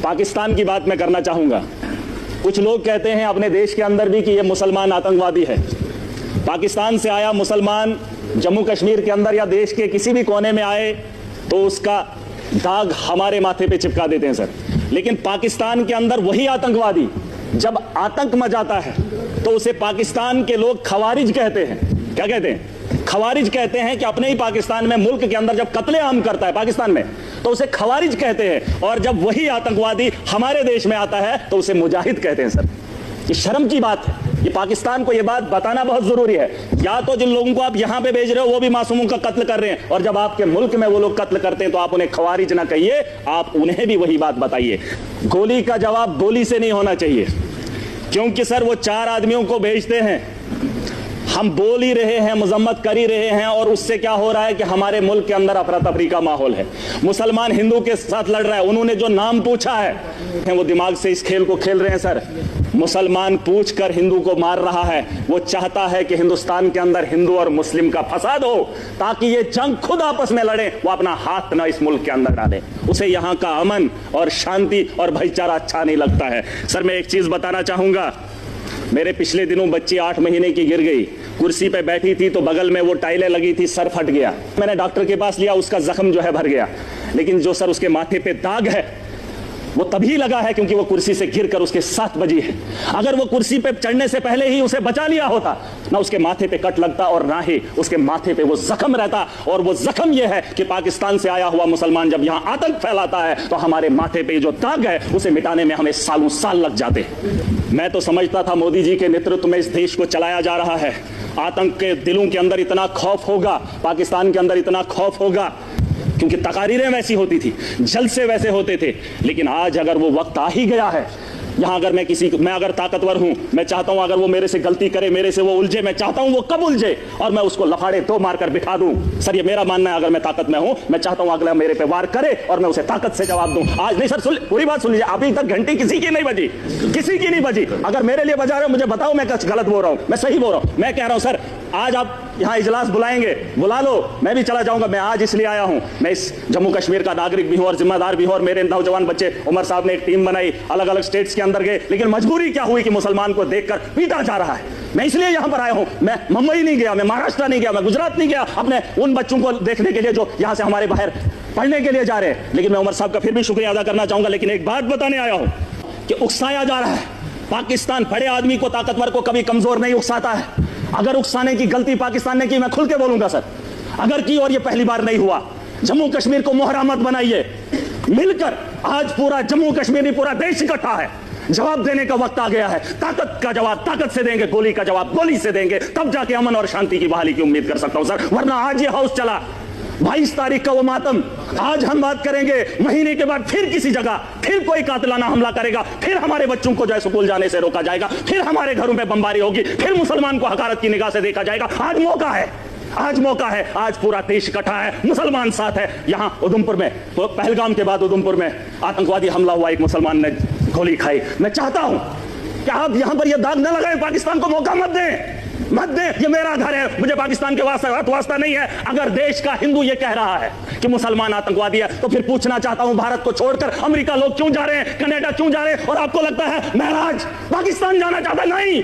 पाकिस्तान की बात मैं करना चाहूंगा। कुछ लोग कहते हैं अपने देश के अंदर भी कि ये मुसलमान आतंकवादी है। पाकिस्तान से आया मुसलमान जम्मू कश्मीर के अंदर या देश के किसी भी कोने में आए तो उसका दाग हमारे माथे पे चिपका देते हैं सर। लेकिन पाकिस्तान के अंदर वही आतंकवादी जब आतंक मचाता है तो उसे पाकिस्तान के लोग खवारिज कहते हैं। क्या कहते हैं? खवारिज कहते हैं कि अपने ही पाकिस्तान में, मुल्क के अंदर जब कत्लेआम करता है पाकिस्तान में तो उसे खवारिज कहते हैं, और जब वही आतंकवादी हमारे देश में आता है तो उसे मुजाहिद कहते हैं सर। ये शर्म की बात है। ये पाकिस्तान को ये बात बताना बहुत जरूरी है। या तो जिन लोगों को आप यहां पे भेज रहे हो वो भी मासूमों का कत्ल कर रहे हैं, और जब आपके मुल्क में वो लोग कत्ल करते हैं तो आप उन्हें खवारिज ना कहिए, आप उन्हें भी वही बात बताइए। गोली का जवाब गोली से नहीं होना चाहिए, क्योंकि सर वो 4 आदमियों को भेजते हैं, हम बोल ही रहे हैं, मजम्मत कर ही रहे हैं, और उससे क्या हो रहा है कि हमारे मुल्क के अंदर अफरा तफरी का माहौल है। मुसलमान हिंदू के साथ लड़ रहा है, उन्होंने जो नाम पूछा है वो दिमाग से इस खेल को खेल रहे हैं सर। मुसलमान पूछकर हिंदू को मार रहा है। वो चाहता है कि हिंदुस्तान के अंदर हिंदू और मुस्लिम का फसाद हो, ताकि ये जंग खुद आपस में लड़े, वो अपना हाथ ना इस मुल्क के अंदर डाले। उसे यहाँ का अमन और शांति और भाईचारा अच्छा नहीं लगता है। सर मैं एक चीज बताना चाहूंगा, मेरे पिछले दिनों बच्ची 8 महीने की गिर गई, कुर्सी पे बैठी थी तो बगल में वो टाइलें लगी थी, सर फट गया। मैंने डॉक्टर के पास लिया, उसका जख्म जो है भर गया, लेकिन जो सर उसके माथे पे दाग है वो तभी लगा है क्योंकि वो कुर्सी से गिरकर उसके 7 बजी है। अगर वो कुर्सी पे चढ़ने से पहले ही उसे बचा लिया होता, ना उसके माथे पे कट लगता और ना ही उसके माथे पे वो जख्म रहता। और वो जख्म ये है कि पाकिस्तान से आया हुआ मुसलमान जब यहाँ आतंक फैलाता है तो हमारे माथे पे जो दाग है उसे मिटाने में हमें सालों साल लग जाते। मैं तो समझता था मोदी जी के नेतृत्व में इस देश को चलाया जा रहा है, आतंक के दिलों के अंदर इतना खौफ होगा, पाकिस्तान के अंदर इतना खौफ होगा, क्योंकि तकारीरें वैसी होती थी, जलसे वैसे होते थे। लेकिन आज अगर वो वक्त आ ही गया है, यहाँ अगर मैं अगर ताकतवर हूं, मैं चाहता हूं अगर वो मेरे से गलती करे, मेरे से वो उलझे, मैं चाहता हूं वो कब उलझे और मैं उसको लफाड़े 2 मारकर बिठा दूं। सर ये मेरा मानना है, अगर मैं ताकत में हूं, मैं चाहता हूं अगला मेरे पे वार करे और मैं उसे ताकत से जवाब दूं। आज नहीं सर, पूरी बात सुन लीजिए, अभी तक घंटी किसी की नहीं बजी, किसी की नहीं बजी। अगर मेरे लिए बजा रहे हो मुझे बताओ मैं गलत बोल रहा हूं, मैं सही बोल रहा हूं। मैं कह रहा हूं सर आज आप यहाँ इजलास बुलाएंगे, बुला लो, मैं भी चला जाऊंगा। मैं आज इसलिए आया हूं, मैं इस जम्मू कश्मीर का नागरिक भी हूं और जिम्मेदार भी हूं, और मेरे नौजवान बच्चे, उमर साहब ने एक टीम बनाई, अलग अलग स्टेट्स के अंदर गए, लेकिन मजबूरी क्या हुई कि मुसलमान को देखकर पीटा जा रहा है। मैं इसलिए यहां पर आया हूं। मैं मुंबई नहीं गया, मैं महाराष्ट्र नहीं गया, मैं गुजरात नहीं गया अपने उन बच्चों को देखने के लिए जो यहां से हमारे बाहर पढ़ने के लिए जा रहे हैं। लेकिन मैं उमर साहब का फिर भी शुक्रिया अदा करना चाहूंगा। लेकिन एक बात बताने आया हूं कि उकसाया जा रहा है, पाकिस्तान बड़े आदमी को, ताकतवर को कभी कमजोर नहीं उकसाता है। अगर उकसाने की गलती पाकिस्तान ने की, मैं खुल के बोलूंगा सर, अगर की, और ये पहली बार नहीं हुआ, जम्मू कश्मीर को मोहरा मत बनाइए। मिलकर आज पूरा जम्मू कश्मीर नहीं, पूरा देश इकट्ठा है। जवाब देने का वक्त आ गया है। ताकत का जवाब ताकत से देंगे, गोली का जवाब गोली से देंगे, तब जाके अमन और शांति की बहाली की उम्मीद कर सकता हूं सर। वरना आज ये हाउस चला, 22 तारीख का वो मातम, आज हम बात करेंगे, महीने के बाद फिर किसी जगह फिर कोई कातिलाना हमला करेगा, फिर हमारे बच्चों को जो है स्कूल जाने से रोका जाएगा, फिर हमारे घरों में बमबारी होगी, फिर मुसलमान को हकारत की निगाह से देखा जाएगा। आज मौका है, आज मौका है, आज पूरा देश इकट्ठा है, मुसलमान साथ है। यहां उधमपुर में, पहलगाम के बाद उधमपुर में आतंकवादी हमला हुआ, एक मुसलमान ने गोली खाई। मैं चाहता हूं कि आप यहां पर यह दाग न लगाए, पाकिस्तान को मौका मत दें, मत दे। ये मेरा घर है, मुझे पाकिस्तान के वास्ता नहीं है। अगर देश का हिंदू ये कह रहा है कि मुसलमान आतंकवादी है, तो फिर पूछना चाहता हूं, भारत को छोड़कर अमेरिका लोग क्यों जा रहे हैं, कनाडा क्यों जा रहे हैं, और आपको लगता है महराज पाकिस्तान जाना चाहता है? नहीं,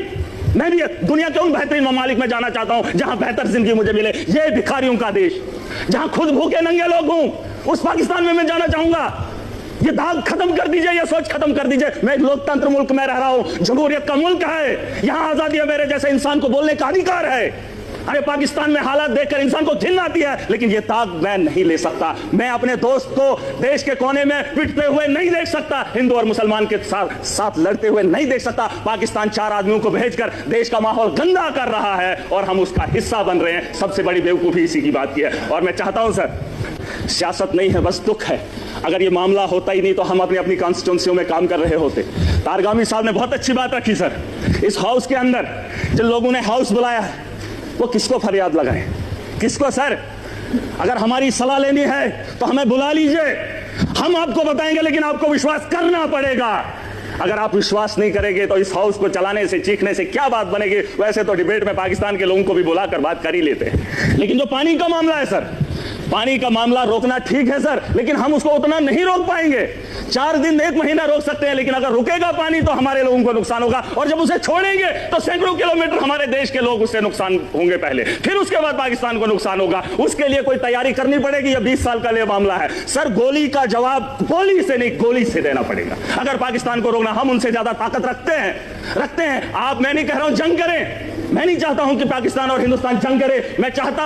मैं भी दुनिया के उन बेहतरीन ममालिक में जाना चाहता हूं जहां बेहतर जिंदगी मुझे मिले। ये भिखारियों का देश, जहां खुद भूखे नंगे लोग हूं, उस पाकिस्तान में मैं जाना चाहूंगा। ये दाग खत्म कर दीजिए, ये सोच खत्म कर दीजिए। मैं एक लोकतंत्र मुल्क में रह रहा हूं, जमहूरियत का मुल्क है, यहां आजादी है, मेरे जैसे इंसान को बोलने का अधिकार है। अरे पाकिस्तान में हालात देखकर इंसान को घिन आती है, लेकिन ये दाग मैं नहीं ले सकता। मैं अपने दोस्त को देश के कोने में पिटते हुए नहीं देख सकता, हिंदू और मुसलमान के साथ लड़ते हुए नहीं देख सकता। पाकिस्तान 4 आदमियों को भेजकर देश का माहौल गंदा कर रहा है और हम उसका हिस्सा बन रहे हैं। सबसे बड़ी बेवकूफी इसी की बात की है। और मैं चाहता हूं सर, सियासत नहीं है, बस दुख है। अगर ये मामला होता ही नहीं तो हम अपनी अपनी कॉन्स्टिट्यूंसियों में काम कर रहे होते। तारगामी साहब ने बहुत अच्छी बात रखी सर, इस हाउस के अंदर जिन लोगों ने हाउस बुलाया है वो किसको फरियाद लगाए, किसको? सर अगर हमारी सलाह लेनी है तो हमें बुला लीजिए, हम आपको बताएंगे, लेकिन आपको विश्वास करना पड़ेगा। अगर आप विश्वास नहीं करेंगे तो इस हाउस को चलाने से, चीखने से क्या बात बनेगी? वैसे तो डिबेट में पाकिस्तान के लोगों को भी बुलाकर बात कर ही लेते हैं, लेकिन जो पानी का मामला है सर, पानी का मामला रोकना ठीक है सर, लेकिन हम उसको उतना नहीं रोक पाएंगे। 4 दिन 1 महीना रोक सकते हैं, लेकिन अगर रुकेगा पानी तो हमारे लोगों को नुकसान होगा, और जब उसे छोड़ेंगे तो सैकड़ों किलोमीटर हमारे देश के लोग उससे नुकसान होंगे पहले, फिर उसके बाद पाकिस्तान को नुकसान होगा। उसके लिए कोई तैयारी करनी पड़ेगी। यह 20 साल का लिए मामला है सर। गोली का जवाब गोली से नहीं, गोली से देना पड़ेगा। अगर पाकिस्तान को रोकना, हम उनसे ज्यादा ताकत रखते हैं। आप, मैं नहीं कह रहा हूं जंग करें, मैं नहीं चाहता हूं कि पाकिस्तान और हिंदुस्तान जंग करे। मैं चाहता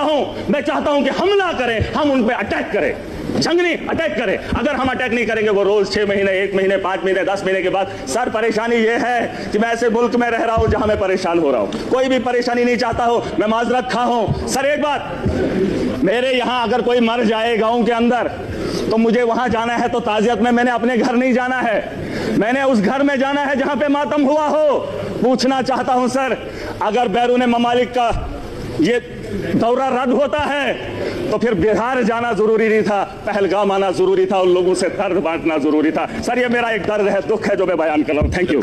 हूं कि हमला करें, हम उन पे अटैक करें, जंग नहीं, अटैक करें। अगर हम अटैक नहीं करेंगे, वो रोज 6 महीने, 1 महीने, 5 महीने, 10 महीने के बाद, सर परेशानी ये है कि मैं ऐसे मुल्क में रह रहा हूं जहां मैं परेशान हो रहा हूं। कोई भी परेशानी नहीं चाहता हो, मैं माजरत खा हूं। सर एक बात, मेरे यहां अगर कोई मर जाए गांव के अंदर, तो मुझे वहां जाना है तो ताजियत में मैंने अपने घर नहीं जाना है, मैंने उस घर में जाना है जहां पे मातम हुआ हो। पूछना चाहता हूं सर, अगर बैरून ममालिक का ये दौरा रद्द होता है तो फिर बिहार जाना जरूरी नहीं था, पहलगाम आना जरूरी था, उन लोगों से दर्द बांटना जरूरी था। सर ये मेरा एक दर्द है, दुख है जो मैं बयान कर रहा हूं। Thank you.